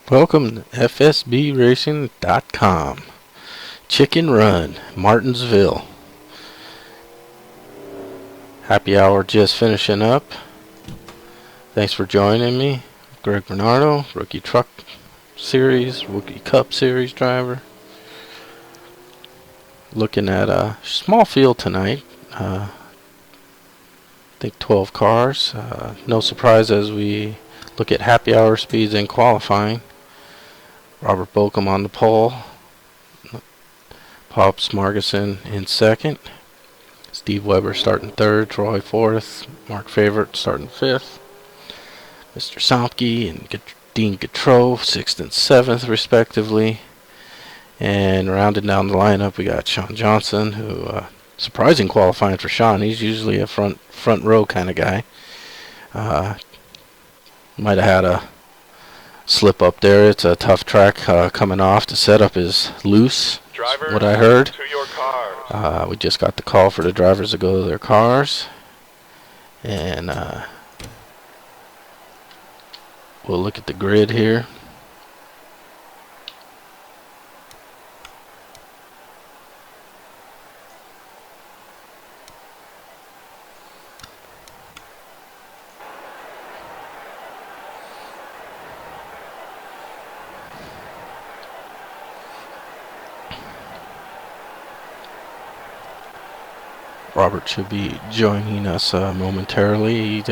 Welcome to FSBRacing.com. Chicken Run, Martinsville. Happy hour just finishing up. Thanks for joining me. Greg Bernardo, Rookie Truck Series, Rookie Cup Series driver. Looking at a small field tonight. I think 12 cars. No surprise as we look at happy hour speeds in qualifying. Robert Bolcom on the pole. Pops Margison in second. Steve Weber starting third. Troy fourth. Mark Favorite starting fifth. Mr. Somke and Dean Gautreau sixth and seventh respectively. And rounding down the lineup, we got Sean Johnson, who surprising qualifying for Sean. He's usually a front row kind of guy. Might have had a slip up there. It's a tough track coming off. The setup is loose. Drivers, what I heard. To your cars. We just got the call for the drivers to go to their cars, and we'll look at the grid here. Robert should be joining us momentarily. He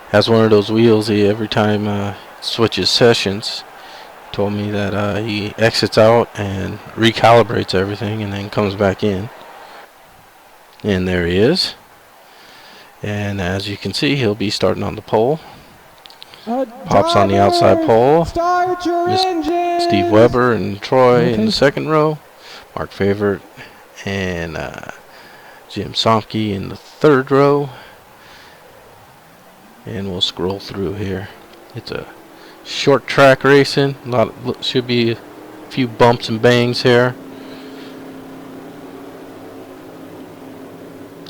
has one of those wheels. He every time switches sessions. Told me that he exits out and recalibrates everything and then comes back in. And there he is. And as you can see, he'll be starting on the pole. Pops on the outside pole. Steve Weber and Troy in the second row. Mark Favorite and Jim Somke in the third row, and we'll scroll through here. It's a short track racing. Should be a few bumps and bangs here.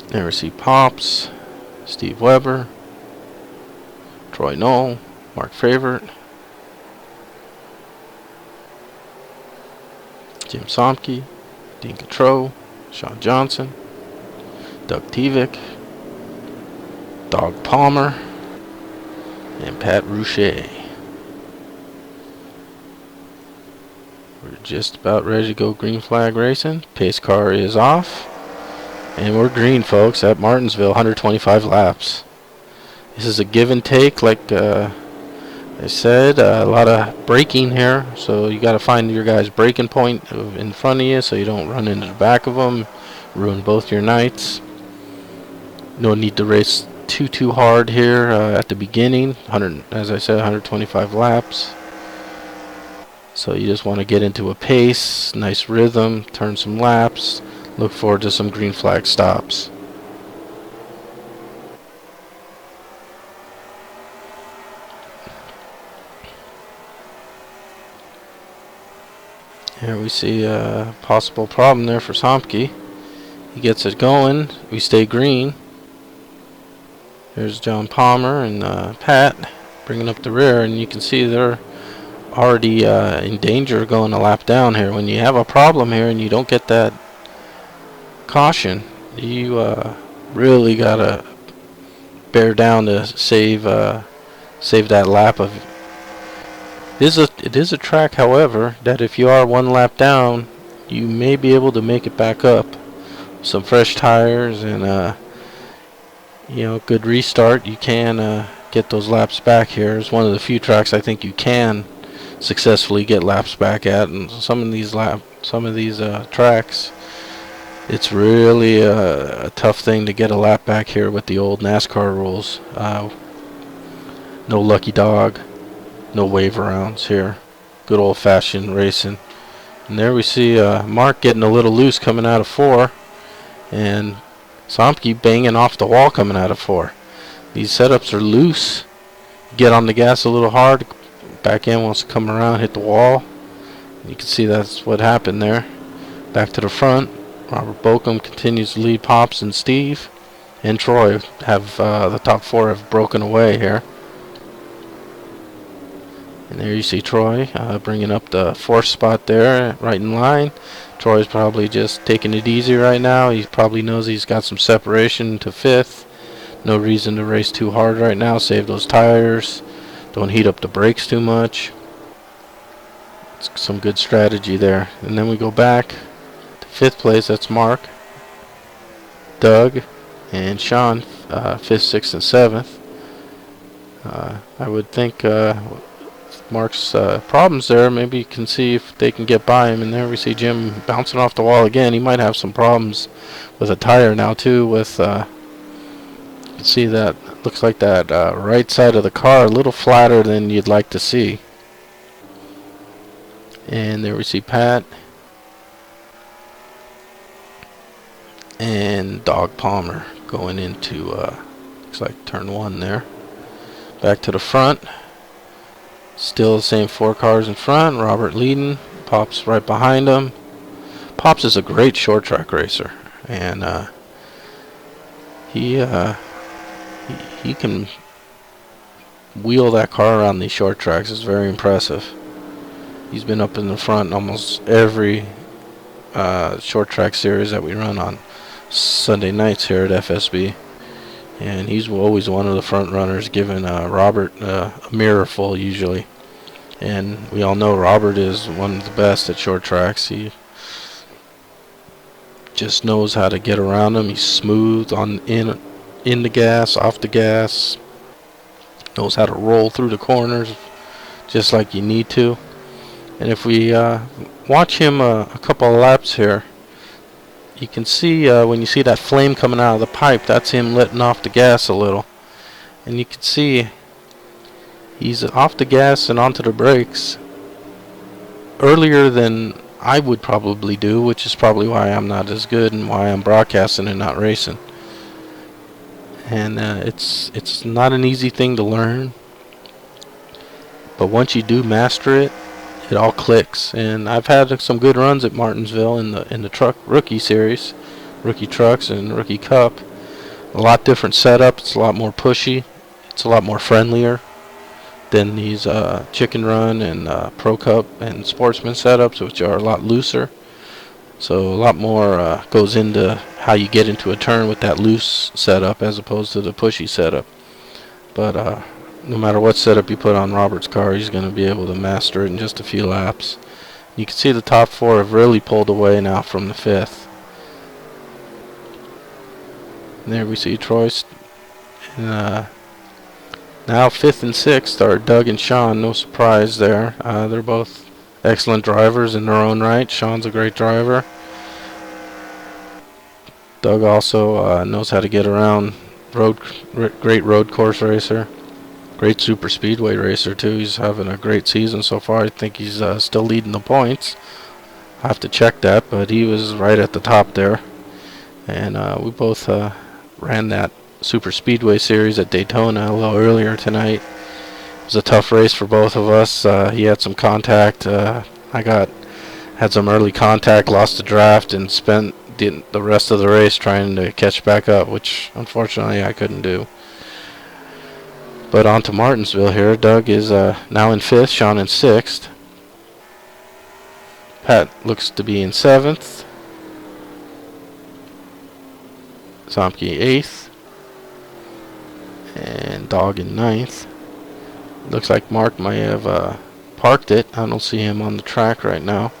There we see Pops, Steve Weber, Troy Knoll, Mark Favorite, Jim Somke, Dean Gautreau, Sean Johnson, Doug Tevick, Doug Palmer, and Pat Rouchet. We're just about ready to go green flag racing. Pace car is off, and we're green, folks, at Martinsville, 125 laps. This is a give and take, like I said, a lot of braking here, so you got to find your guys' braking point in front of you so you don't run into the back of them, ruin both your nights. No need to race too hard here at the beginning. As I said, 125 laps. So you just want to get into a pace, nice rhythm, turn some laps, look forward to some green flag stops. Here we see a possible problem there for Somke. He gets it going. We stay green. There's John Palmer and Pat bringing up the rear, and you can see they're already in danger of going a lap down here. When you have a problem here and you don't get that caution, you really gotta bear down to save that lap of. It is a track, however, that if you are one lap down, you may be able to make it back up. Some fresh tires and good restart. You can get those laps back here. It's one of the few tracks I think you can successfully get laps back at, and some of these tracks, it's really a tough thing to get a lap back here with the old NASCAR rules. No lucky dog, no wave arounds here. Good old-fashioned racing. And there we see Mark getting a little loose coming out of 4, and Somke banging off the wall coming out of 4. These setups are loose. Get on the gas a little hard. Back end wants to come around, hit the wall. You can see that's what happened there. Back to the front. Robert Bolcom continues to lead Pops and Steve. And Troy have the top 4 have broken away here. And there you see Troy bringing up the 4th spot there, right in line. Troy's probably just taking it easy right now. He probably knows he's got some separation to 5th. No reason to race too hard right now. Save those tires. Don't heat up the brakes too much. It's some good strategy there. And then we go back to 5th place. That's Mark, Doug, and Sean, 5th, 6th, and 7th. I would think Mark's problems there. Maybe you can see if they can get by him. And there we see Jim bouncing off the wall again. He might have some problems with a tire now too. With you can see that looks like that right side of the car a little flatter than you'd like to see. And there we see Pat and Dog Palmer going into looks like turn 1 there. Back to the front. Still the same 4 cars in front. Robert leading. Pops right behind him. Pops is a great short track racer, and he can wheel that car around these short tracks. It's very impressive. He's been up in the front in almost every short track series that we run on Sunday nights here at FSB. And he's always one of the front runners, giving Robert a mirror full usually. And we all know Robert is one of the best at short tracks. He just knows how to get around them. He's smooth in the gas, off the gas. Knows how to roll through the corners just like you need to. And if we watch him a couple of laps here, you can see when you see that flame coming out of the pipe, that's him letting off the gas a little. And you can see he's off the gas and onto the brakes earlier than I would probably do, which is probably why I'm not as good and why I'm broadcasting and not racing. And it's not an easy thing to learn, but once you do master it, it all clicks. And I've had some good runs at Martinsville in the truck rookie series, rookie trucks and rookie cup. A lot different setup. It's a lot more pushy. It's a lot more friendlier than these chicken run and pro cup and sportsman setups, which are a lot looser. So a lot more goes into how you get into a turn with that loose setup as opposed to the pushy setup. But no matter what setup you put on Robert's car, he's going to be able to master it in just a few laps. You can see the top 4 have really pulled away now from the 5th. And there we see Troy. And now 5th and 6th are Doug and Sean. No surprise there. They're both excellent drivers in their own right. Sean's a great driver. Doug also knows how to get around. Great road course racer. Great super speedway racer too. He's having a great season so far. I think he's still leading the points. I have to check that, but he was right at the top there. And we both ran that super speedway series at Daytona a little earlier tonight. It was a tough race for both of us. He had some contact. I had some early contact, lost the draft, and spent the rest of the race trying to catch back up, which unfortunately I couldn't do. But on to Martinsville here. Doug is now in 5th, Sean in 6th. Pat looks to be in 7th. Zomke 8th. And Dog in 9th. Looks like Mark may have parked it. I don't see him on the track right now.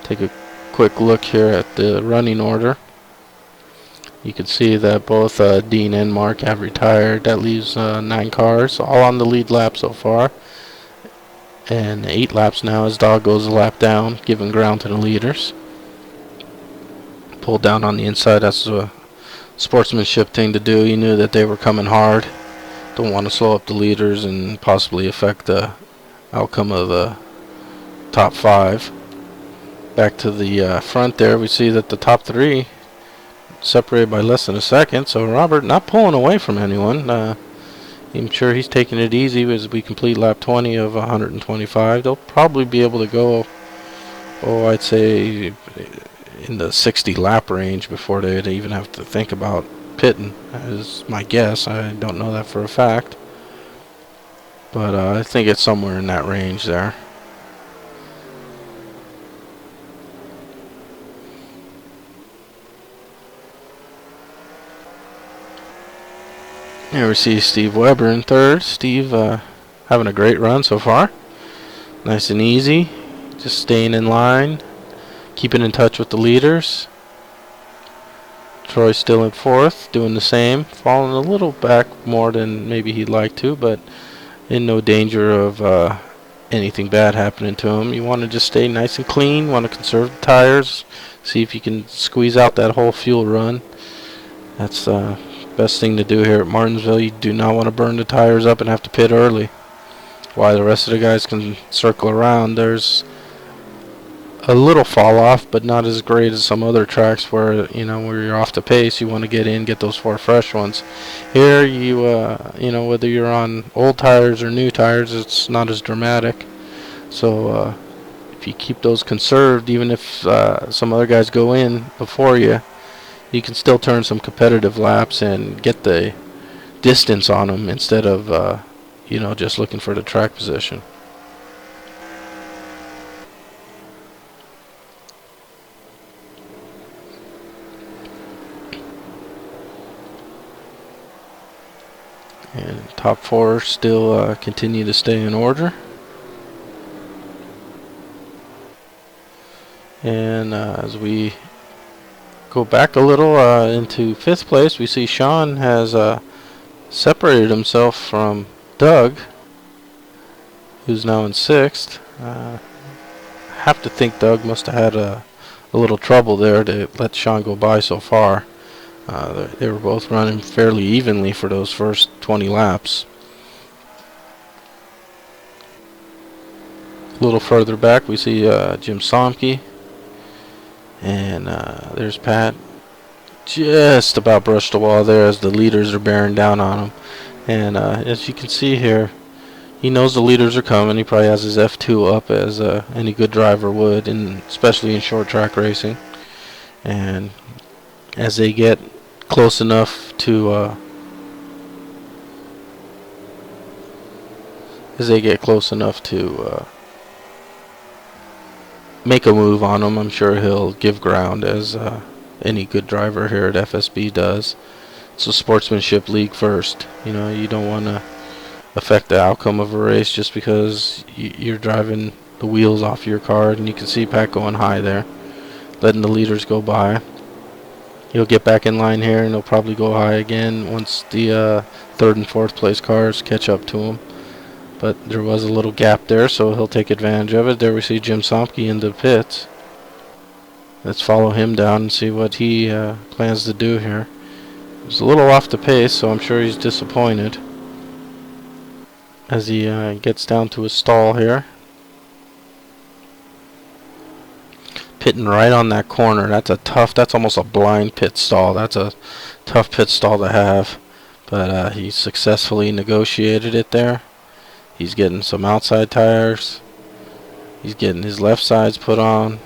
Take a quick look here at the running order. You can see that both Dean and Mark have retired. That leaves 9 cars, all on the lead lap so far. And 8 laps now as Dog goes a lap down, giving ground to the leaders. Pulled down on the inside. That's a sportsmanship thing to do. He knew that they were coming hard. Don't want to slow up the leaders and possibly affect the outcome of the top 5. Back to the front there, we see that the top 3 separated by less than a second. So Robert not pulling away from anyone. I'm sure he's taking it easy as we complete lap 20 of 125. They'll probably be able to go, I'd say in the 60 lap range before they'd even have to think about pitting, is my guess. I don't know that for a fact. but I think it's somewhere in that range there. Here we see Steve Weber in third. Steve having a great run so far. Nice and easy. Just staying in line. Keeping in touch with the leaders. Troy still in fourth. Doing the same. Falling a little back more than maybe he'd like to, but in no danger of anything bad happening to him. You want to just stay nice and clean. Want to conserve the tires. See if you can squeeze out that whole fuel run. That's best thing to do here at Martinsville. You do not want to burn the tires up and have to pit early. While the rest of the guys can circle around, there's a little fall off, but not as great as some other tracks where where you're off the pace. You want to get in, get those 4 fresh ones. Here, whether you're on old tires or new tires, it's not as dramatic. So if you keep those conserved, even if some other guys go in before you, you can still turn some competitive laps and get the distance on them instead of just looking for the track position. And top 4 still continue to stay in order. And as we go back a little into 5th place, we see Sean has separated himself from Doug, who's now in 6th. Have to think Doug must have had a little trouble there to let Sean go by so far. They were both running fairly evenly for those first 20 laps. A little further back we see Jim Somke, and there's Pat. Just about brushed the wall there as the leaders are bearing down on him. And as you can see here, he knows the leaders are coming. He probably has his F2 up as any good driver would, especially in short track racing. And as they get close enough to make a move on him, I'm sure he'll give ground, as any good driver here at FSB does. It's a sportsmanship league first. You don't want to affect the outcome of a race just because you're driving the wheels off your car. And you can see Pat going high there, letting the leaders go by. He'll get back in line here, and he'll probably go high again once the 3rd and 4th place cars catch up to him. But there was a little gap there, so he'll take advantage of it. There we see Jim Somke in the pits. Let's follow him down and see what he plans to do here. He's a little off the pace, so I'm sure he's disappointed as he gets down to his stall here. Pitting right on that corner. That's almost a blind pit stall. That's a tough pit stall to have. But he successfully negotiated it there. He's getting some outside tires. He's getting his left sides put on.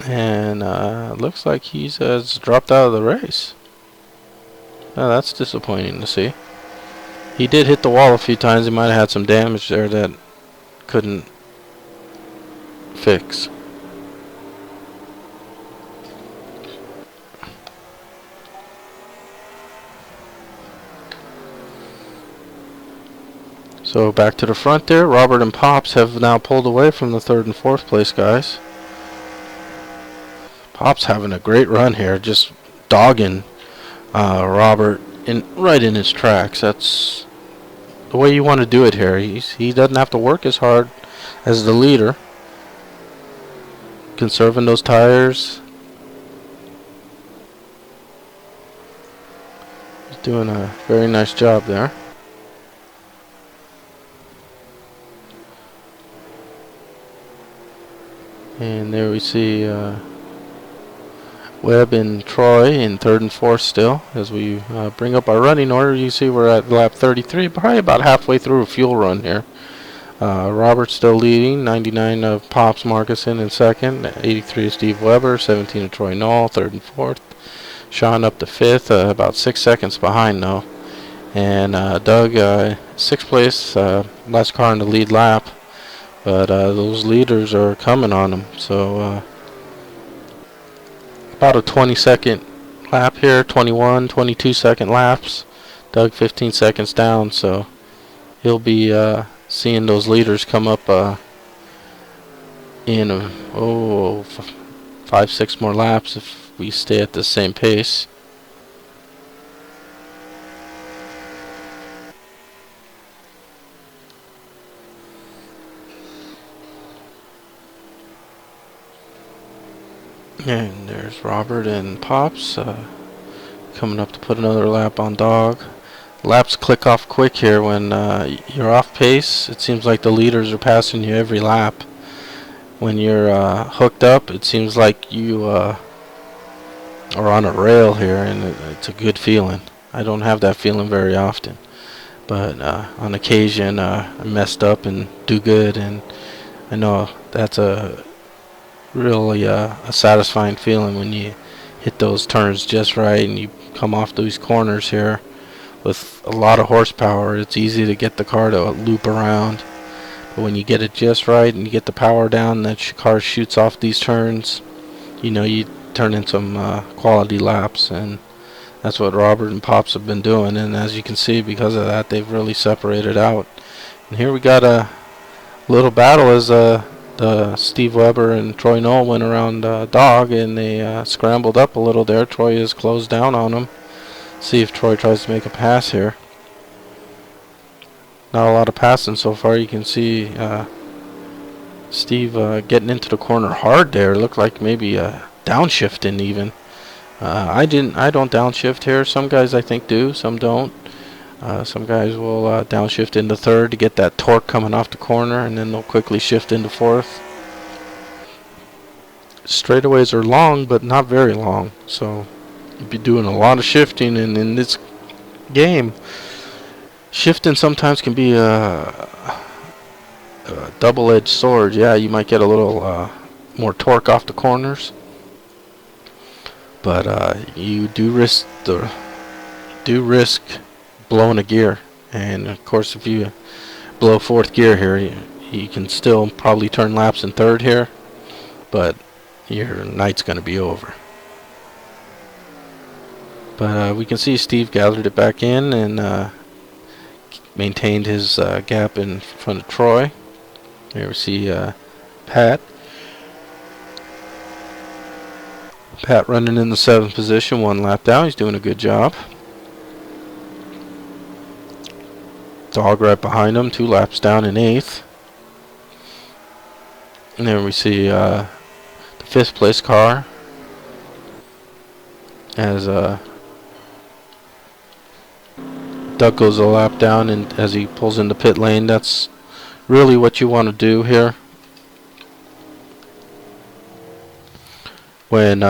And looks like he has dropped out of the race. Now that's disappointing to see. He did hit the wall a few times. He might have had some damage there that couldn't fix. So back to the front there. Robert and Pops have now pulled away from the 3rd and 4th place guys. Pops having a great run here, just dogging Robert right in his tracks. That's the way you want to do it here. He doesn't have to work as hard as the leader. Conserving those tires. He's doing a very nice job there. And there we see Webb and Troy in 3rd and 4th still. As we bring up our running order, you see we're at lap 33, probably about halfway through a fuel run here. Robert's still leading, 99 of Pops Markison in 2nd, 83 of Steve Weber, 17 of Troy Knoll, 3rd and 4th. Sean up to 5th, about 6 seconds behind though. And Doug, 6th place, last car in the lead lap. But those leaders are coming on him. So about a 20-second lap here, 21, 22-second laps. Doug 15 seconds down, so he'll be seeing those leaders come up in 5-6 more laps if we stay at the same pace. And there's Robert and Pops coming up to put another lap on Dog. Laps click off quick here when you're off pace. It seems like the leaders are passing you every lap. When you're hooked up, it seems like you are on a rail here, and it's a good feeling. I don't have that feeling very often, but on occasion I messed up and do good, and I know that's a really a satisfying feeling when you hit those turns just right and you come off these corners here with a lot of horsepower. It's easy to get the car to loop around, but when you get it just right and you get the power down, that car shoots off these turns, you know, you turn in some quality laps. And that's what Robert and Pops have been doing, and as you can see, because of that, they've really separated out. And here we got a little battle as Steve Weber and Troy Knoll went around Dog, and they scrambled up a little there. Troy is closed down on him. See if Troy tries to make a pass here. Not a lot of passing so far. You can see Steve getting into the corner hard there. Looked like maybe downshifting even. I don't downshift here. Some guys I think do, some don't. Some guys will downshift into 3rd to get that torque coming off the corner, and then they'll quickly shift into 4th. Straightaways are long, but not very long, so you'll be doing a lot of shifting. And in this game, shifting sometimes can be a double-edged sword. Yeah, you might get a little more torque off the corners, but you do risk blowing a gear. And of course, if you blow 4th gear here, you can still probably turn laps in 3rd here, but your night's going to be over. But we can see Steve gathered it back in and maintained his gap in front of Troy. Here we see Pat running in the 7th position, 1 lap down. He's doing a good job. Dog right behind him, 2 laps down in 8th. And then we see the 5th place car as Doug goes a lap down, and as he pulls into pit lane. That's really what you want to do here. When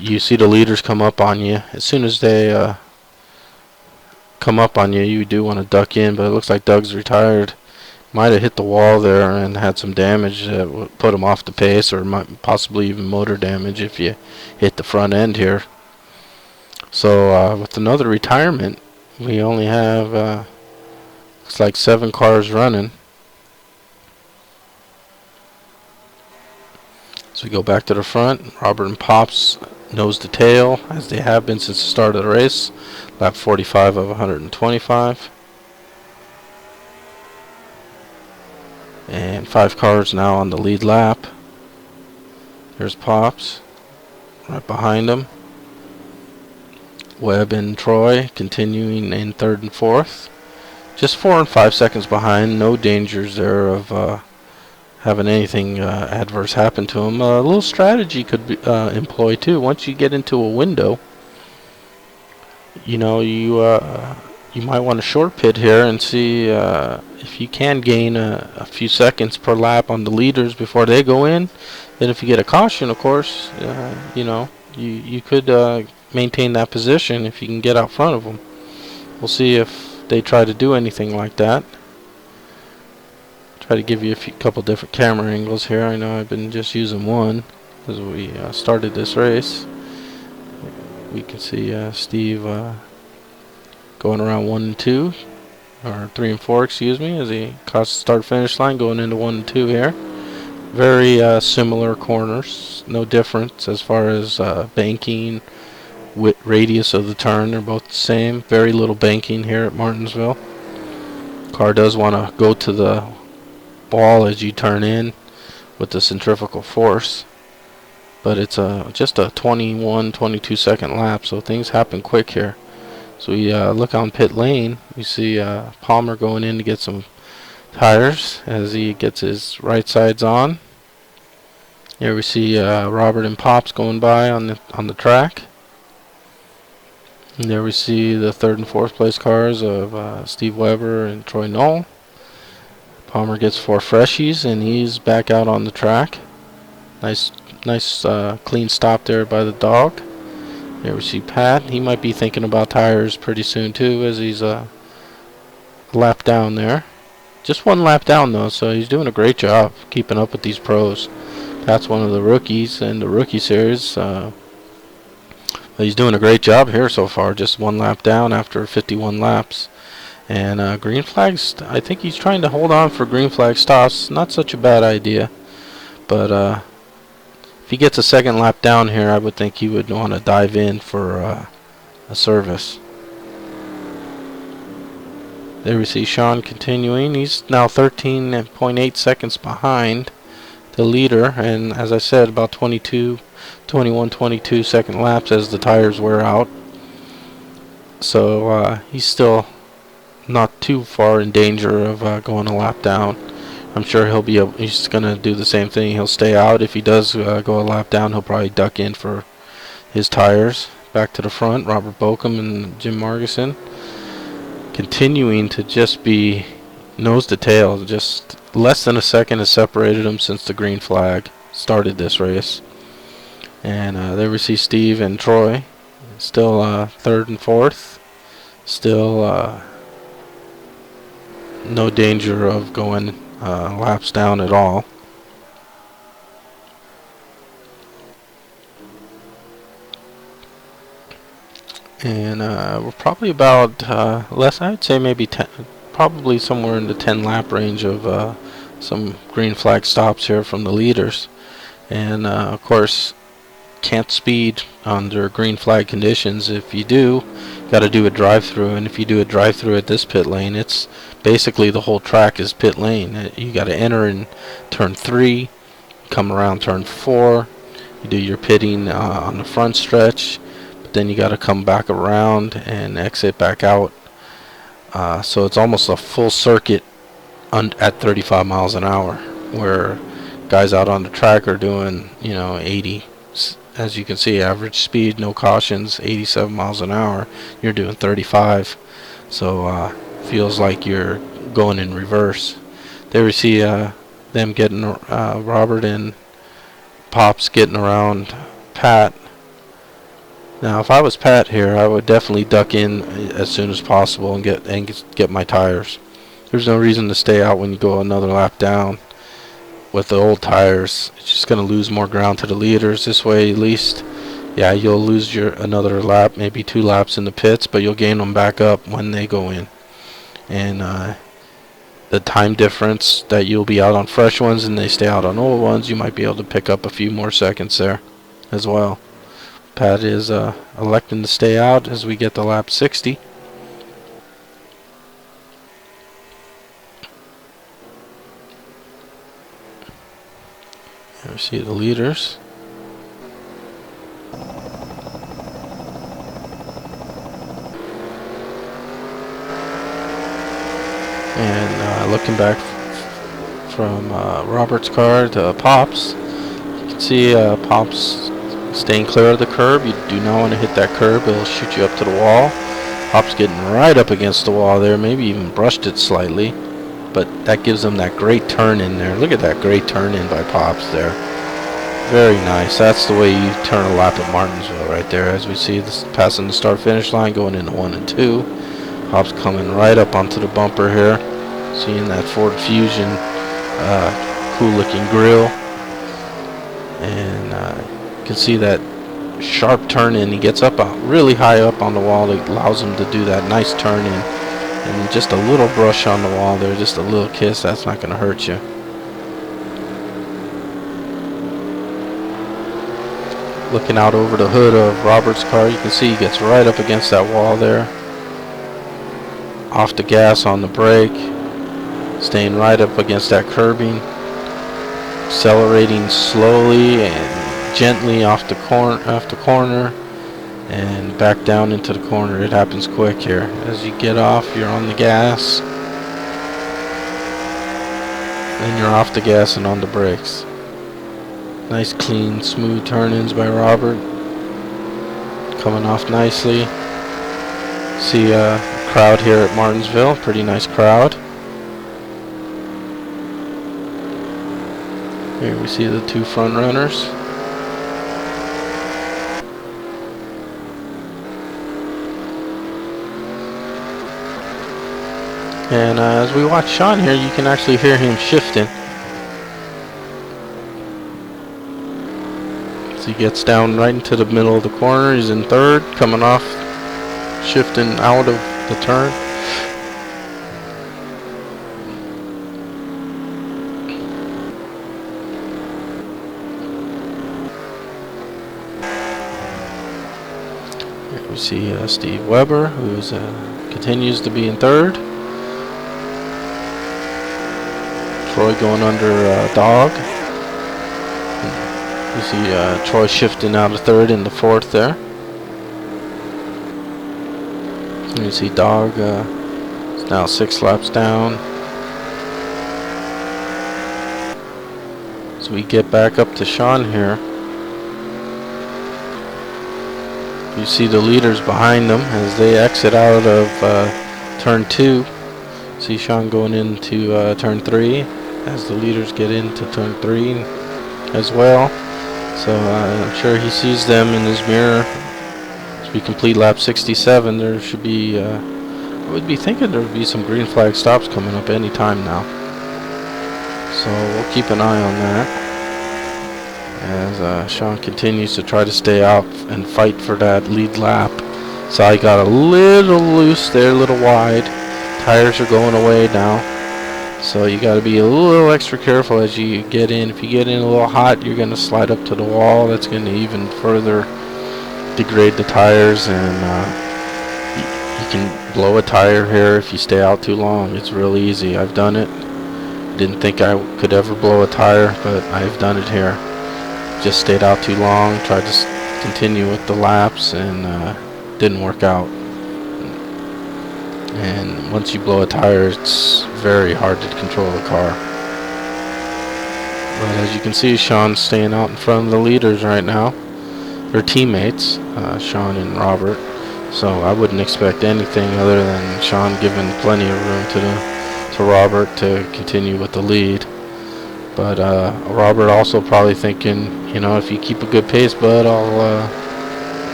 you see the leaders come up on you, as soon as they come up on you, you do want to duck in, but it looks like Doug's retired. Might have hit the wall there and had some damage that would put him off the pace, or might possibly even motor damage if you hit the front end here. So with another retirement, we only have looks like 7 cars running. So we go back to the front. Robert and Pops nose to tail, as they have been since the start of the race. Lap 45 of 125. And 5 cars now on the lead lap. There's Pops right behind him. Webb and Troy continuing in 3rd and 4th. Just 4 and 5 seconds behind. No dangers there of having anything adverse happen to him. A little strategy could be employed too. Once you get into a window, you know, you might want to short pit here and see if you can gain a few seconds per lap on the leaders before they go in. Then if you get a caution, of course, you know, you could maintain that position if you can get out front of them. We'll see if they try to do anything like that. Try to give you a couple different camera angles here. I know I've been just using one as we started this race. We can see Steve going around 1 and 2, or 3 and 4, excuse me, as he crosses the start-finish line, going into 1 and 2 here. Very similar corners, no difference as far as banking, radius of the turn. They're both the same. Very little banking here at Martinsville. Car does want to go to the ball as you turn in with the centrifugal force, but it's just a 22 second lap, so things happen quick here. So we look on pit lane. We see Palmer going in to get some tires as he gets his right sides on. Here we see Robert and Pops going by on the track. And there we see the 3rd and 4th place cars of Steve Weber and Troy Knoll. Palmer gets 4 freshies and he's back out on the track. Nice clean stop there by the dog. There we see Pat. He might be thinking about tires pretty soon too, as he's a lap down there. Just 1 lap down though, so he's doing a great job keeping up with these pros. Pat's one of the rookies in the rookie series. He's doing a great job here so far. Just 1 lap down after 51 laps. And green flags, I think he's trying to hold on for green flag stops. Not such a bad idea. But if he gets a 2nd lap down here, I would think he would want to dive in for a service. There we see Sean continuing. He's now 13.8 seconds behind the leader. And as I said, about 22 second laps as the tires wear out. So he's still not too far in danger of going a lap down. I'm sure he's going to do the same thing. He'll stay out. If he does go a lap down, he'll probably duck in for his tires. Back to the front, Robert Bokum and Jim Margison continuing to just be nose to tail. Just less than a second has separated them since the green flag started this race. And there we see Steve and Troy, still 3rd and 4th, still no danger of going laps down at all. And we're probably about less, I'd say maybe 10, probably somewhere in the 10 lap range of some green flag stops here from the leaders. And of course, can't speed under green flag conditions. If you do, got to do a drive-through, and if you do a drive-through at this pit lane, it's basically the whole track is pit lane. You got to enter in turn 3, come around turn 4, you do your pitting on the front stretch, but then you got to come back around and exit back out. So it's almost a full circuit at 35 miles an hour, where guys out on the track are doing 80. As you can see, average speed, no cautions, 87 miles an hour. You're doing 35. So feels like you're going in reverse. There we see them getting Robert and Pops getting around Pat. Now, if I was Pat here, I would definitely duck in as soon as possible and get my tires. There's no reason to stay out when you go another lap down. With the old tires, it's just going to lose more ground to the leaders. This way, at least, yeah, you'll lose another lap, maybe 2 laps in the pits, but you'll gain them back up when they go in. And the time difference that you'll be out on fresh ones and they stay out on old ones, you might be able to pick up a few more seconds there as well. Pat is electing to stay out as we get to lap 60. Here we see the leaders. And looking back from Robert's car to Pops, you can see Pops staying clear of the curb. You do not want to hit that curb. It'll shoot you up to the wall. Pops getting right up against the wall there, maybe even brushed it slightly. But that gives them that great turn in there. Look at that great turn in by Pops there. Very nice. That's the way you turn a lap at Martinsville right there. As we see this passing the start-finish line, going into 1 and 2. Pops coming right up onto the bumper here. Seeing that Ford Fusion cool-looking grill. And you can see that sharp turn in. He gets up really high up on the wall. That allows him to do that nice turn in. And just a little brush on the wall there, just a little kiss, that's not going to hurt you. Looking out over the hood of Robert's car, you can see he gets right up against that wall there. Off the gas, on the brake, staying right up against that curbing, accelerating slowly and gently off the corner, and back down into the corner. It happens quick here. As you get off, you're on the gas, then you're off the gas and on the brakes. Nice, clean, smooth turn-ins by Robert. Coming off nicely. See a crowd here at Martinsville. Pretty nice crowd. Here we see the two front runners. And as we watch Sean here, you can actually hear him shifting. So he gets down right into the middle of the corner. He's in third, coming off, shifting out of the turn. Here we see Steve Weber, who continues to be in third. Troy going under Dog. You see Troy shifting out of third into fourth there. And you see Dog is now 6 laps down. So we get back up to Sean here. You see the leaders behind them as they exit out of turn 2. See Sean going into turn 3 as the leaders get into turn 3 as well. So I'm sure he sees them in his mirror. As we complete lap 67, there should be, I would be thinking there would be some green flag stops coming up any time now. So we'll keep an eye on that as Sean continues to try to stay out and fight for that lead lap. So I got a little loose there, a little wide. Tires are going away now. So you got to be a little extra careful as you get in. If you get in a little hot, you're going to slide up to the wall. That's going to even further degrade the tires, and you can blow a tire here if you stay out too long. It's real easy. I've done it. Didn't think I could ever blow a tire, but I've done it here. Just stayed out too long, tried to continue with the laps, and didn't work out. And once you blow a tire, it's very hard to control the car. But as you can see, Sean's staying out in front of the leaders right now. Their teammates, Sean and Robert. So I wouldn't expect anything other than Sean giving plenty of room to Robert to continue with the lead. But Robert also probably thinking, you know, if you keep a good pace, bud, I'll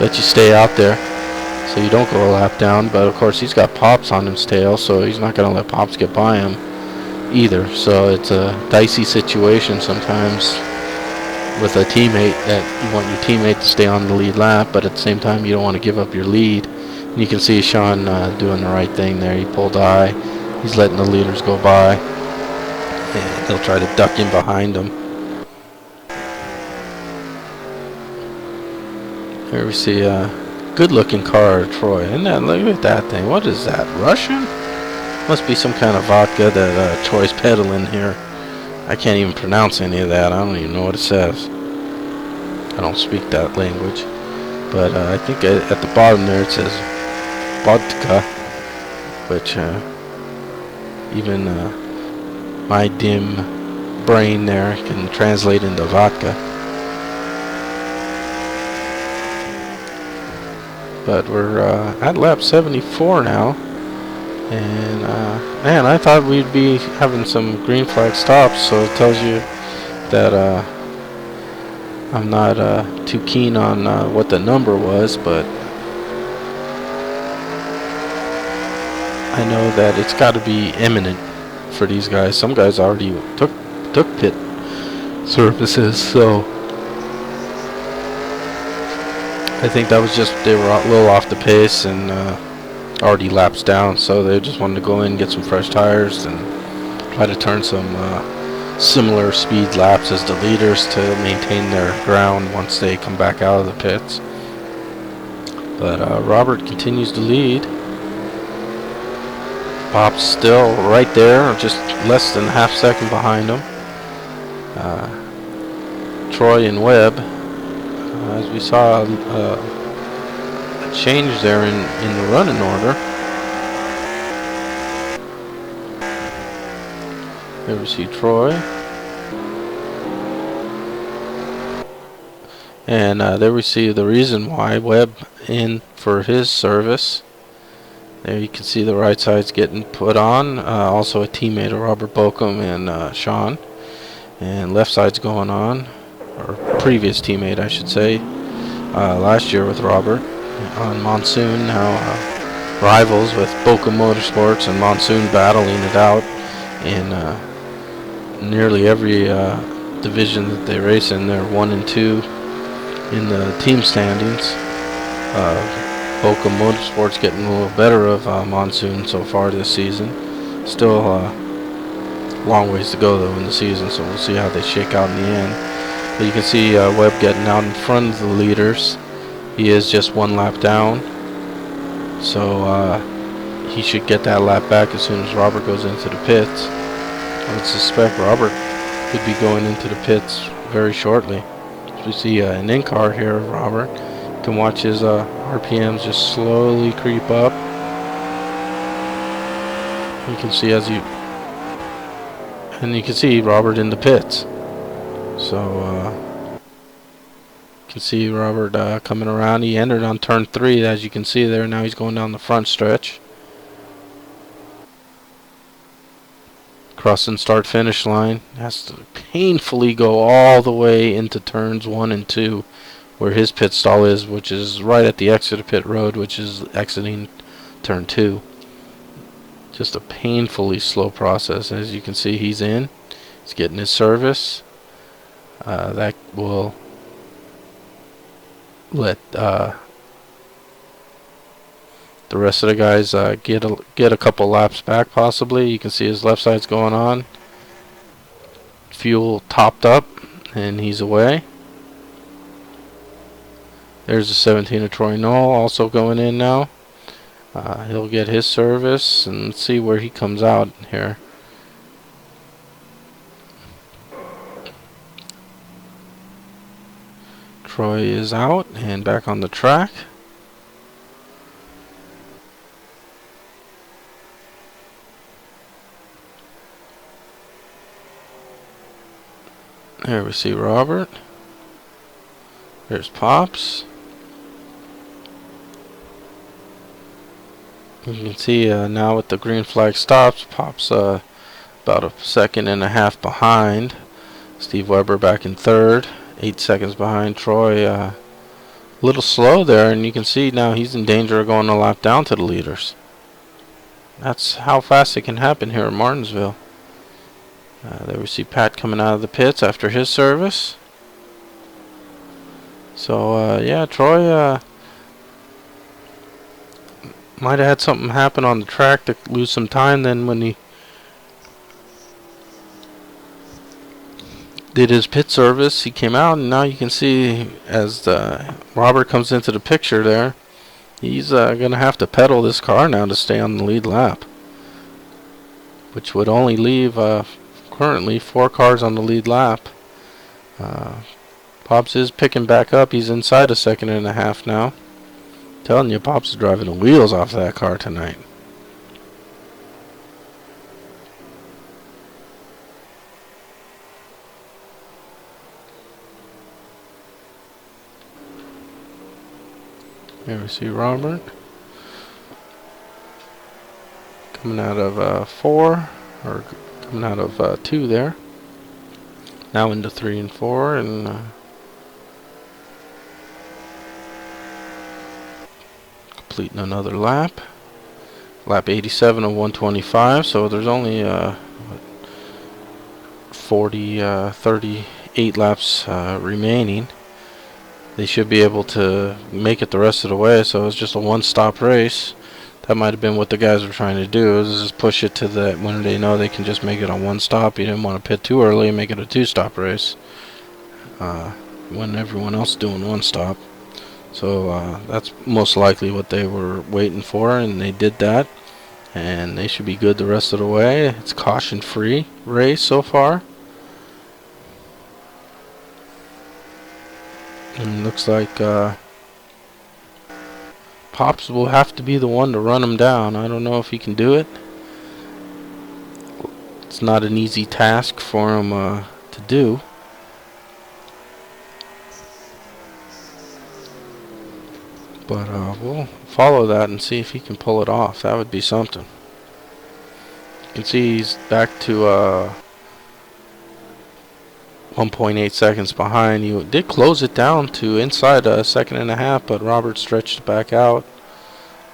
let you stay out there, so you don't go a lap down. But of course he's got Pops on his tail, so he's not going to let Pops get by him either. So it's a dicey situation sometimes with a teammate, that you want your teammate to stay on the lead lap, but at the same time you don't want to give up your lead. And you can see Sean doing the right thing there. He pulled high. He's letting the leaders go by, and he'll try to duck in behind them. Here we see a good-looking car, Troy. And then look at that thing. What is that? Russian? Must be some kind of vodka that Troy's peddling here. I can't even pronounce any of that. I don't even know what it says. I don't speak that language. But I think at the bottom there it says vodka, which even my dim brain there can translate into vodka. But we're at lap 74 now, and man, I thought we'd be having some green flag stops, so it tells you that I'm not too keen on what the number was, but I know that it's got to be imminent for these guys. Some guys already took pit services, so I think that was just they were a little off the pace and already laps down, so they just wanted to go in, get some fresh tires, and try to turn some similar speed laps as the leaders to maintain their ground once they come back out of the pits. But Robert continues to lead. Bob's still right there, just less than a half second behind him. Troy and Webb, as we saw a change there in the running order. There we see Troy. And there we see the reason why. Webb in for his service. There you can see the right side's getting put on. Also a teammate of Robert Bokum and Sean. And left side's going on. Or previous teammate, I should say. Last year with Robert. On Monsoon, now rivals with Bokum Motorsports and Monsoon battling it out in nearly every division that they race in. They're 1 and 2 in the team standings. Bokum Motorsports getting a little better of Monsoon so far this season. Still long ways to go though in the season, so we'll see how they shake out in the end. But you can see Webb getting out in front of the leaders. He is just 1 lap down, so he should get that lap back as soon as Robert goes into the pits. I would suspect Robert could be going into the pits very shortly. We see an in-car here of Robert. You can watch his RPMs just slowly creep up. You can see you can see Robert in the pits. So you can see Robert coming around. He entered on turn 3, as you can see there. Now he's going down the front stretch. Crossing start finish line. Has to painfully go all the way into turns 1 and 2 where his pit stall is, which is right at the exit of pit road, which is exiting turn 2. Just a painfully slow process. As you can see, he's in. He's getting his service. That will let the rest of the guys get a couple laps back possibly. You can see his left side's going on. Fuel topped up and he's away. There's the 17 of Troy Knoll also going in now. He'll get his service and see where he comes out here. Troy is out and back on the track. There we see Robert. There's Pops. You can see now with the green flag stops, Pops about a second and a half behind. Steve Weber back in third, 8 seconds behind Troy. A little slow there, and you can see now he's in danger of going a lap down to the leaders. That's how fast it can happen here in Martinsville. There we see Pat coming out of the pits after his service. So yeah, Troy might have had something happen on the track to lose some time. Then when he did his pit service, he came out, and now you can see as Robert comes into the picture there, he's gonna have to pedal this car now to stay on the lead lap, which would only leave currently 4 cars on the lead lap. Pops is picking back up. He's inside a second and a half now. Telling you, Pops is driving the wheels off that car tonight. Here we see Robert coming out of 4, or coming out of 2 there. Now into 3 and 4, and completing another lap. Lap 87 of 125, so there's only 38 laps remaining. they should be able to make it the rest of the way. So it was just a one-stop race. That might have been what the guys were trying to do, is just push it to the when they know they can just make it on one stop. You didn't want to pit too early and make it a two-stop race when everyone else is doing one stop. So that's most likely what they were waiting for, and they did that. And they should be good the rest of the way. It's caution-free race so far. And it looks like Pops will have to be the one to run him down. I don't know if he can do it. It's not an easy task for him to do. But we'll follow that and see if he can pull it off. That would be something. You can see he's back to 1.8 seconds behind. You did close it down to inside a second and a half, but Robert stretched it back out.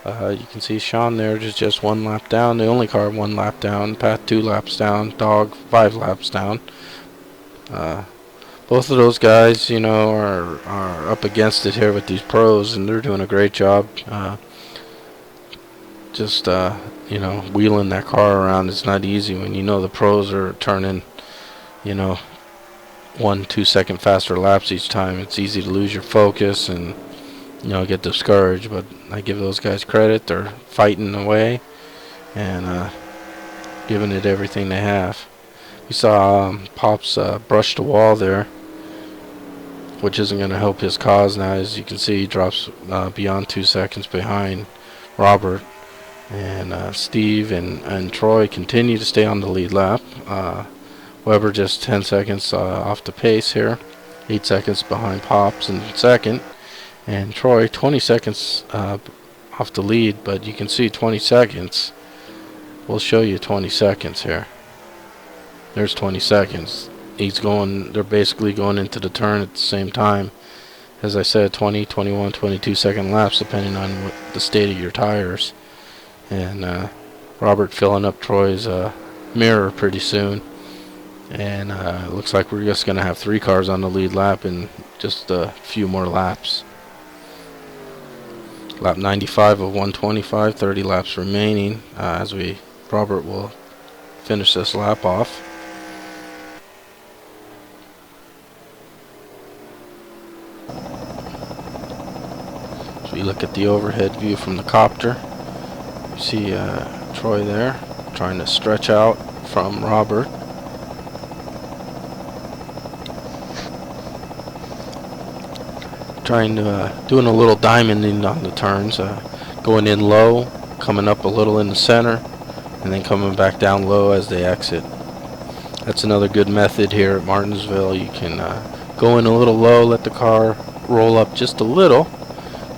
You can see Sean there just 1 lap down. The only car 1 lap down. Pat 2 laps down. Dog 5 laps down. Both of those guys, you know, are up against it here with these pros, and they're doing a great job. You know, wheeling that car around is not easy when you know the pros are turning, you know, 1-2 second faster laps each time. It's easy to lose your focus and, you know, get discouraged. But I give those guys credit. They're fighting away and giving it everything they have. We saw Pops brush the wall there, which isn't going to help his cause now. As you can see, he drops beyond 2 seconds behind Robert. And Steve and Troy continue to stay on the lead lap. Weber just 10 seconds off the pace here. 8 seconds behind Pops in second. And Troy 20 seconds off the lead. But you can see 20 seconds. We'll show you 20 seconds here. There's 20 seconds. They're basically going into the turn at the same time. As I said, 20, 21, 22 second laps depending on the state of your tires. And Robert filling up Troy's mirror pretty soon. And it looks like we're just going to have 3 cars on the lead lap in just a few more laps. Lap 95 of 125, 30 laps remaining as Robert will finish this lap off. So we look at the overhead view from the copter. You see Troy there trying to stretch out from Robert. Doing a little diamonding on the turns, going in low, coming up a little in the center, and then coming back down low as they exit. That's another good method here at Martinsville. You can go in a little low, let the car roll up just a little,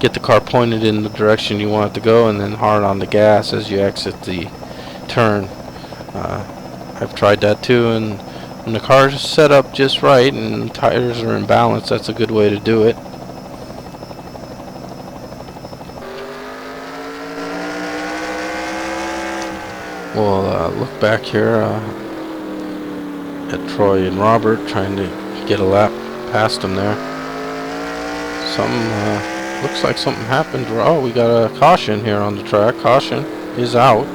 get the car pointed in the direction you want it to go, and then hard on the gas as you exit the turn. I've tried that too, and when the car's set up just right and tires are in balance, that's a good way to do it. We'll look back here at Troy and Robert trying to get a lap past them there. Looks like something happened. Oh, we got a caution here on the track. Caution is out.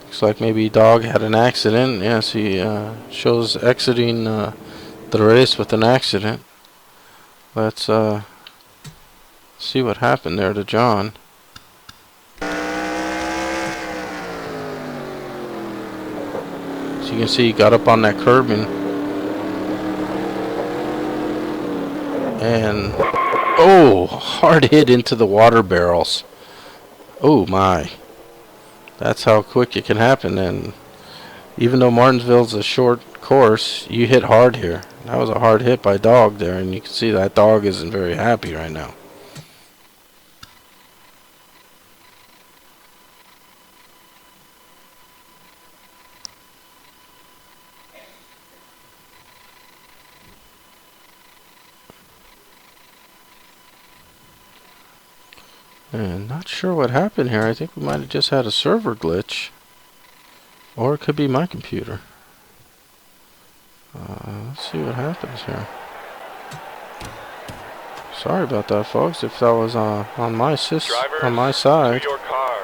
Looks like maybe Dog had an accident. Yes, he shows exiting the race with an accident. Let's see what happened there to John. So you can see he got up on that curb and oh, hard hit into the water barrels. Oh my. That's how quick it can happen. And even though Martinsville's a short course, you hit hard here. That was a hard hit by Dog there, and you can see that Dog isn't very happy right now. And not sure what happened here. I think we might have just had a server glitch. Or it could be my computer. Let's see what happens here. Sorry about that, folks. If that was on my side. To your cars.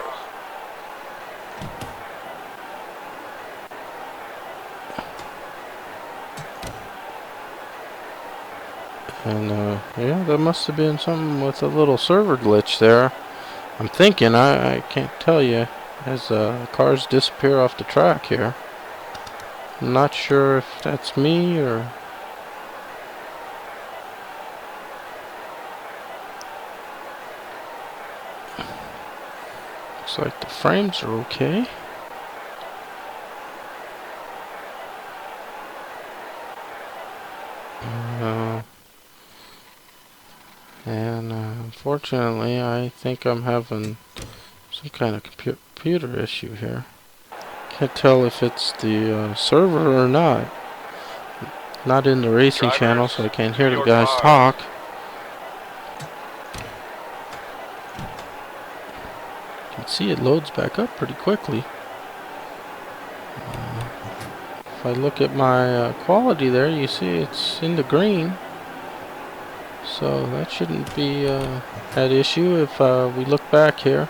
And yeah, there must have been something with a little server glitch there. I'm thinking, I can't tell you, as cars disappear off the track here. I'm not sure if that's me or... Looks like the frames are okay. And unfortunately, I think I'm having some kind of computer issue here. Can't tell if it's the server or not. Not in the racing channel, so I can't hear the guys talk. You can see it loads back up pretty quickly. If I look at my quality there, you see it's in the green. So that shouldn't be an issue. If we look back here,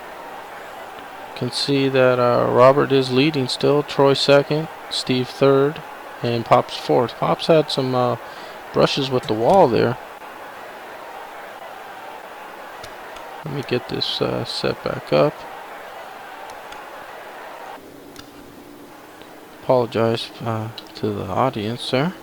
you can see that Robert is leading still, Troy second, Steve third, and Pop's fourth. Pop's had some brushes with the wall there. Let me get this set back up. Apologize to the audience there.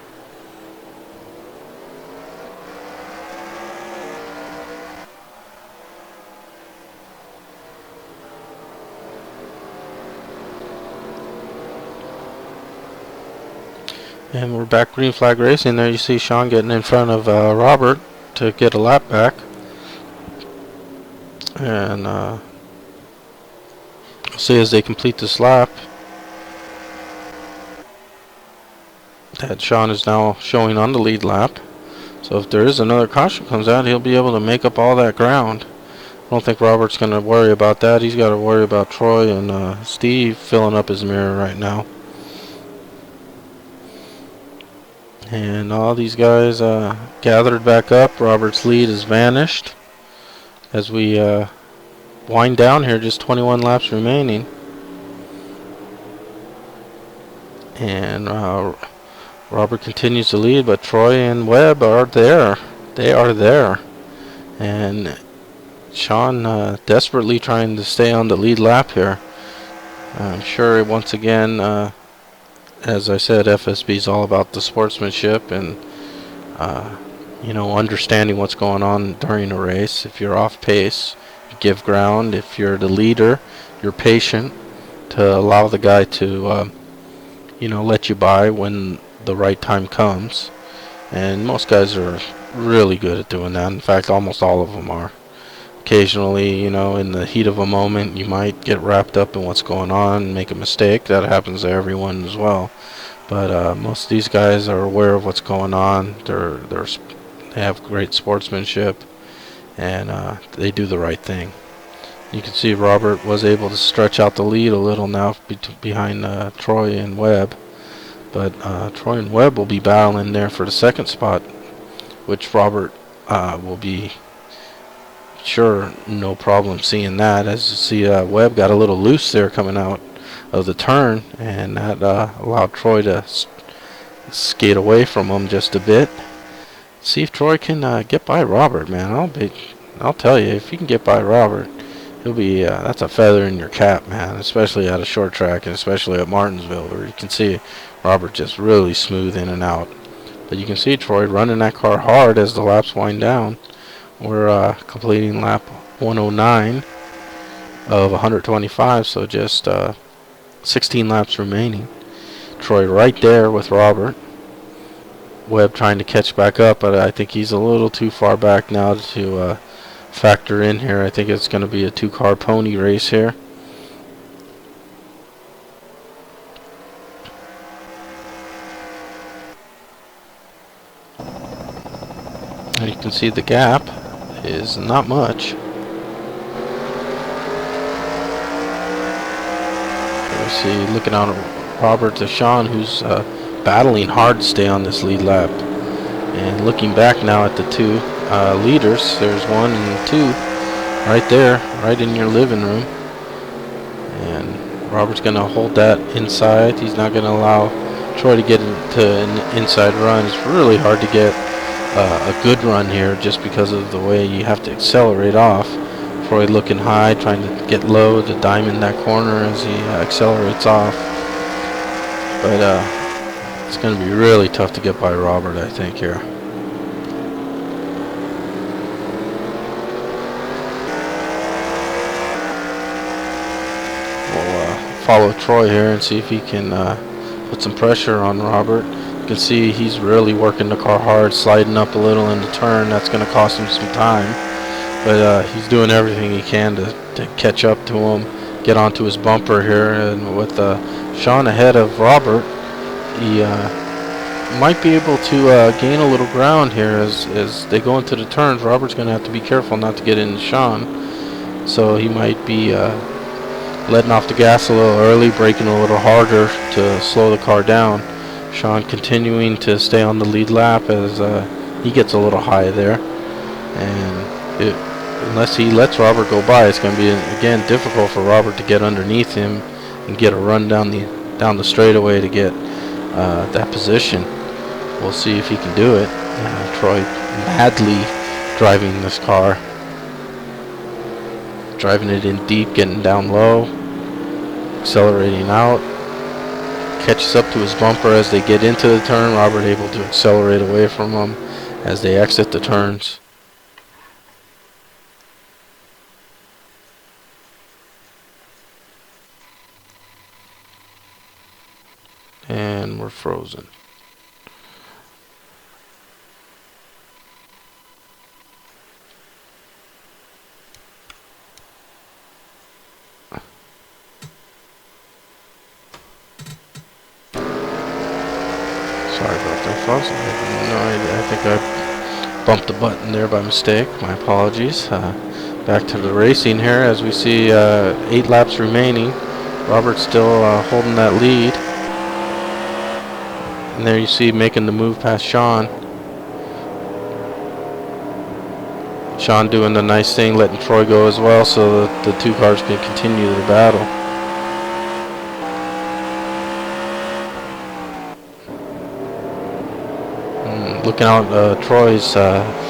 And we're back green flag racing. There you see Sean getting in front of Robert to get a lap back. And see as they complete this lap that Sean is now showing on the lead lap. So if there is another caution comes out, he'll be able to make up all that ground. I don't think Robert's going to worry about that. He's got to worry about Troy and Steve filling up his mirror right now. And all these guys gathered back up. Robert's lead has vanished as we wind down here. Just 21 laps remaining. And Robert continues to lead, but Troy and Webb are there. They are there. And Sean desperately trying to stay on the lead lap here. I'm sure once again, as I said, FSB is all about the sportsmanship and you know, understanding what's going on during a race. If you're off pace, you give ground. If you're the leader, you're patient to allow the guy to you know, let you by when the right time comes. And most guys are really good at doing that. In fact, almost all of them are. Occasionally, you know, in the heat of a moment, you might get wrapped up in what's going on and make a mistake. That happens to everyone as well. But most of these guys are aware of what's going on. They have great sportsmanship, and they do the right thing. You can see Robert was able to stretch out the lead a little now behind Troy and Webb. But Troy and Webb will be battling there for the second spot, which Robert will be sure no problem seeing that. As you see, Webb got a little loose there coming out of the turn, and that allowed Troy to skate away from him just a bit. See if Troy can get by Robert, man. I'll tell you, if you can get by Robert, he'll be that's a feather in your cap, man. Especially at a short track, and especially at Martinsville, where you can see Robert just really smooth in and out. But you can see Troy running that car hard as the laps wind down. We're completing lap 109 of 125, so just 16 laps remaining. Troy right there with Robert. Webb trying to catch back up, but I think he's a little too far back now to factor in here. I think it's going to be a two-car pony race here. And you can see the gap is not much. You see, looking on Robert to Sean, who's battling hard to stay on this lead lap. And looking back now at the two leaders, there's 1 and 2 right there, right in your living room. And Robert's going to hold that inside. He's not going to allow Troy to get into an inside run. It's really hard to get a good run here just because of the way you have to accelerate off. Troy looking high, trying to get low to diamond that corner as he accelerates off. But it's going to be really tough to get by Robert, I think, here. We'll follow Troy here and see if he can put some pressure on Robert. You can see he's really working the car hard, sliding up a little in the turn. That's going to cost him some time. But he's doing everything he can to catch up to him, get onto his bumper here. And with Sean ahead of Robert, he might be able to gain a little ground here as they go into the turns. Robert's going to have to be careful not to get into Sean. So he might be letting off the gas a little early, braking a little harder to slow the car down. Sean continuing to stay on the lead lap as he gets a little high there. And unless he lets Robert go by, it's going to be, again, difficult for Robert to get underneath him and get a run down the straightaway to get that position. We'll see if he can do it. Troy madly driving this car, driving it in deep, getting down low, accelerating out, catches up to his bumper as they get into the turn. Robert able to accelerate away from him as they exit the turns. And we're frozen. Sorry about that, folks. I have no idea. I think I bumped the button there by mistake. My apologies. Back to the racing here as we see 8 laps remaining. Robert's still holding that lead. And there you see making the move past Sean. Sean doing the nice thing, letting Troy go as well so that the two cars can continue the battle. Looking out Troy's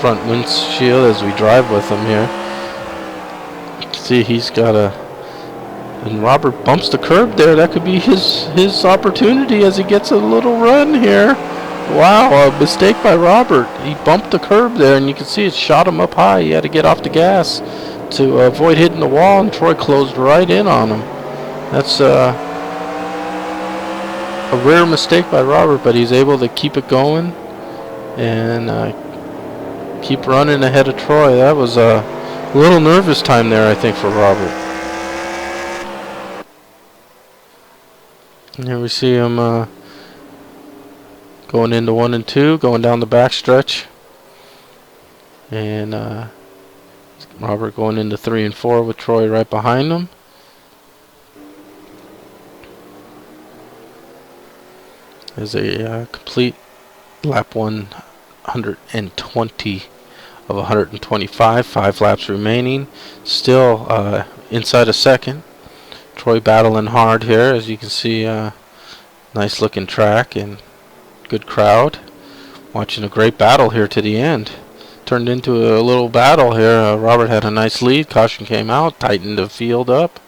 front windshield as we drive with him here. You can see he's got a... And Robert bumps the curb there. That could be his opportunity as he gets a little run here. Wow, a mistake by Robert. He bumped the curb there, and you can see it shot him up high. He had to get off the gas to avoid hitting the wall, and Troy closed right in on him. That's a rare mistake by Robert, but he's able to keep it going and keep running ahead of Troy. That was a little nervous time there, I think, for Robert. And here we see him going into 1 and 2, going down the backstretch. And Robert going into 3 and 4 with Troy right behind him. There's a complete lap 120 of 125, 5 laps remaining. Still inside a second. Troy battling hard here, as you can see. Nice looking track and good crowd. Watching a great battle here to the end. Turned into a little battle here. Robert had a nice lead. Caution came out, tightened the field up.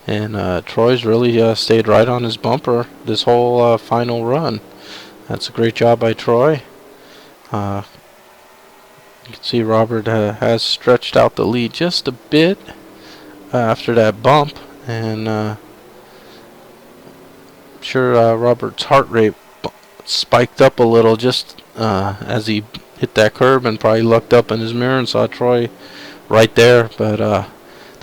And Troy's really stayed right on his bumper this whole final run. That's a great job by Troy. You can see Robert has stretched out the lead just a bit after that bump. And I'm sure Robert's heart rate spiked up a little just as he hit that curb, and probably looked up in his mirror and saw Troy right there. But the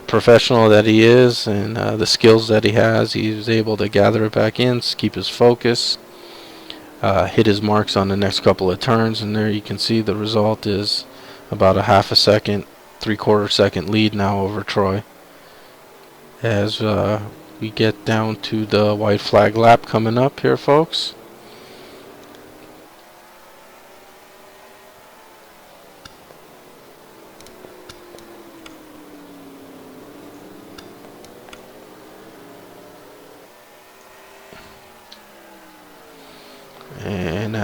professional that he is and the skills that he has, he was able to gather it back in, keep his focus, hit his marks on the next couple of turns, and there you can see the result is about a half a second, 3/4 second lead now over Troy. As we get down to the white flag lap coming up here, folks.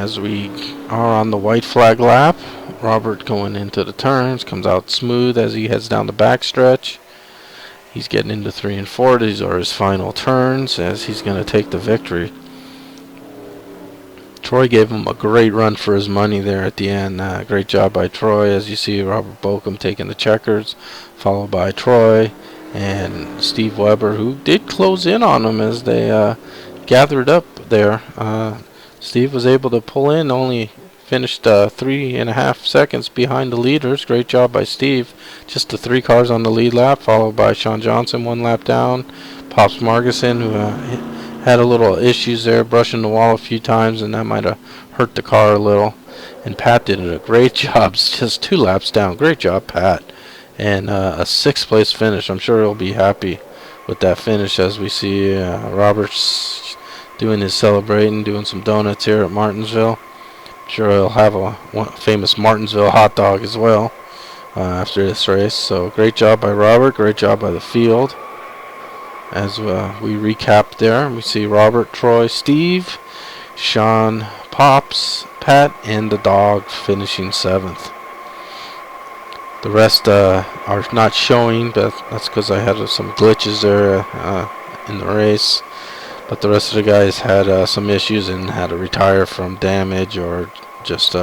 as we are on the white flag lap. Robert going into the turns, comes out smooth as he heads down the backstretch. He's getting into 3 and 4. These are his final turns as he's going to take the victory. Troy gave him a great run for his money there at the end. Great job by Troy. As you see, Robert Bokum taking the checkers, followed by Troy and Steve Weber, who did close in on him as they gathered up there. Steve was able to pull in, only finished 3.5 seconds behind the leaders. Great job by Steve. Just the 3 cars on the lead lap, followed by Sean Johnson 1 lap down. Pops Margison, who had a little issues there, brushing the wall a few times, and that might have hurt the car a little. And Pat did a great job, just 2 laps down. Great job, Pat. And a 6th place finish. I'm sure he'll be happy with that finish as we see Roberts doing his celebrating, doing some donuts here at Martinsville. I'm sure he'll have a famous Martinsville hot dog as well after this race. So great job by Robert, great job by the field. As we recap there, we see Robert, Troy, Steve, Sean, Pops, Pat, and the dog finishing 7th. The rest are not showing, but that's because I had some glitches there in the race. But the rest of the guys had some issues and had to retire from damage or just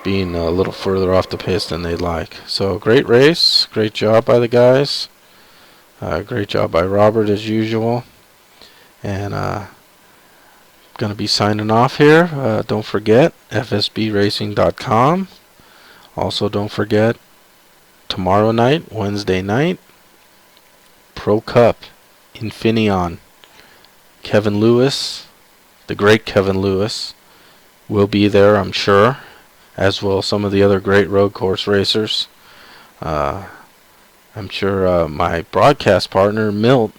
being a little further off the pace than they'd like. So great race, great job by the guys. Great job by Robert as usual. And going to be signing off here. Don't forget fsbracing.com. Also don't forget tomorrow night, Wednesday night, Pro Cup Infineon. Kevin Lewis, the great Kevin Lewis, will be there, I'm sure, as will some of the other great road course racers. I'm sure my broadcast partner, Milt,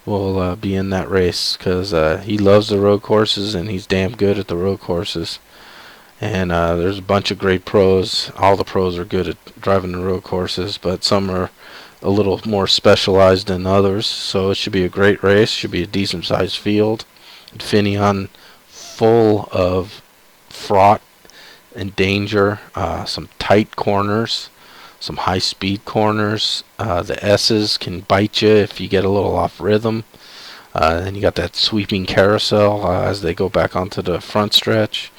will be in that race because he loves the road courses and he's damn good at the road courses. And there's a bunch of great pros. All the pros are good at driving the road courses, but some are a little more specialized than others. So it should be a great race. Should be a decent-sized field. Infineon full of fraught and danger. Some tight corners. Some high-speed corners. The S's can bite you if you get a little off rhythm. Then you got that sweeping carousel as they go back onto the front stretch.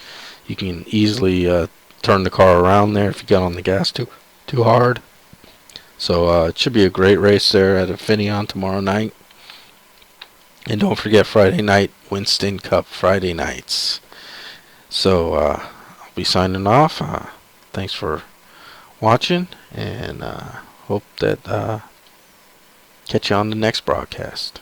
You can easily turn the car around there if you get on the gas too hard. So it should be a great race there at Infineon tomorrow night. And don't forget Friday night, Winston Cup Friday nights. So I'll be signing off. Thanks for watching, and hope that catch you on the next broadcast.